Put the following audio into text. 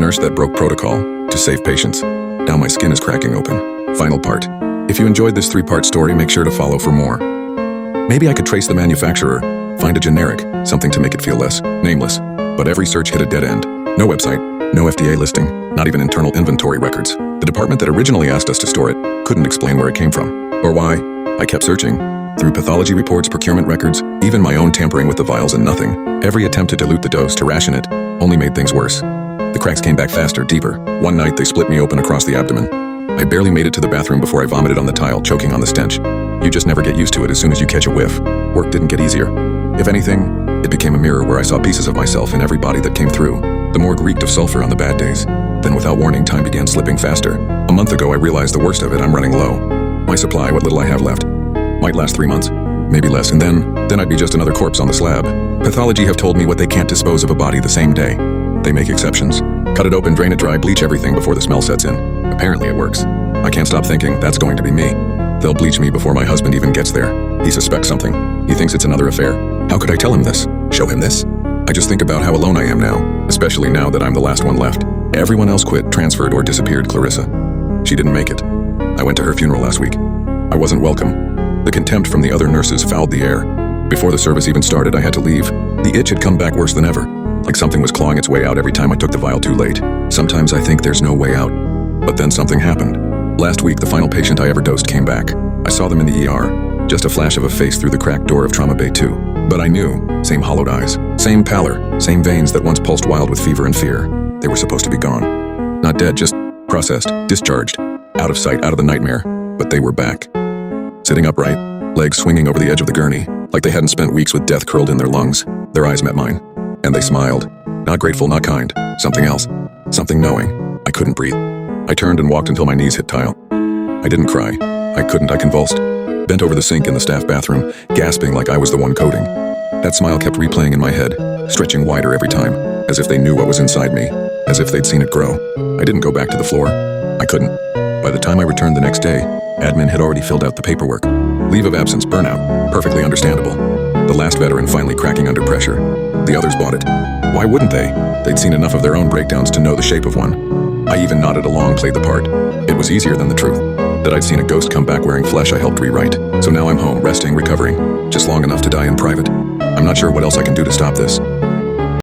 nurse that broke protocol to save patients. Now my skin is cracking open. Final part. If you enjoyed this 3-part story, make sure to follow for more. Maybe I could trace the manufacturer, find a generic, something to make it feel less nameless. But every search hit a dead end. No website, no FDA listing, not even internal inventory records. The department that originally asked us to store it couldn't explain where it came from, or why. I kept searching. Through pathology reports, procurement records, even my own tampering with the vials, and nothing. Every attempt to dilute the dose, to ration it, only made things worse. The cracks came back faster, deeper. One night, they split me open across the abdomen. I barely made it to the bathroom before I vomited on the tile, choking on the stench. You just never get used to it as soon as you catch a whiff. Work didn't get easier. If anything, it became a mirror where I saw pieces of myself in every body that came through. The morgue reeked of sulfur on the bad days. Then without warning, time began slipping faster. A month ago, I realized the worst of it. I'm running low. My supply, what little I have left, might last 3 months, maybe less, and then I'd be just another corpse on the slab. Pathology have told me what they can't dispose of a body the same day. They make exceptions. Cut it open, drain it dry, bleach everything before the smell sets in. Apparently it works. I can't stop thinking that's going to be me. They'll bleach me before my husband even gets there. He suspects something. He thinks it's another affair. How could I tell him this? Show him this? I just think about how alone I am now, especially now that I'm the last one left. Everyone else quit, transferred, or disappeared. Clarissa. She didn't make it. I went to her funeral last week. I wasn't welcome. The contempt from the other nurses fouled the air. Before the service even started, I had to leave. The itch had come back worse than ever, like something was clawing its way out every time I took the vial too late. Sometimes I think there's no way out. But then something happened. Last week, the final patient I ever dosed came back. I saw them in the ER, just a flash of a face through the cracked door of Trauma Bay 2. But I knew, same hollowed eyes, same pallor, same veins that once pulsed wild with fever and fear. They were supposed to be gone. Not dead, just processed, discharged, out of sight, out of the nightmare. But they were back. Sitting upright, legs swinging over the edge of the gurney, like they hadn't spent weeks with death curled in their lungs. Their eyes met mine, and they smiled. Not grateful, not kind, something else, something knowing. I couldn't breathe. I turned and walked until my knees hit tile. I didn't cry. I couldn't, I convulsed. Bent over the sink in the staff bathroom, gasping like I was the one coding. That smile kept replaying in my head, stretching wider every time, as if they knew what was inside me, as if they'd seen it grow. I didn't go back to the floor. I couldn't. By the time I returned the next day, admin had already filled out the paperwork. Leave of absence, burnout, perfectly understandable. The last veteran finally cracking under pressure. The others bought it. Why wouldn't they? They'd seen enough of their own breakdowns to know the shape of one. I even nodded along, played the part. It was easier than the truth. That I'd seen a ghost come back wearing flesh I helped rewrite. So now I'm home, resting, recovering, just long enough to die in private. I'm not sure what else I can do to stop this.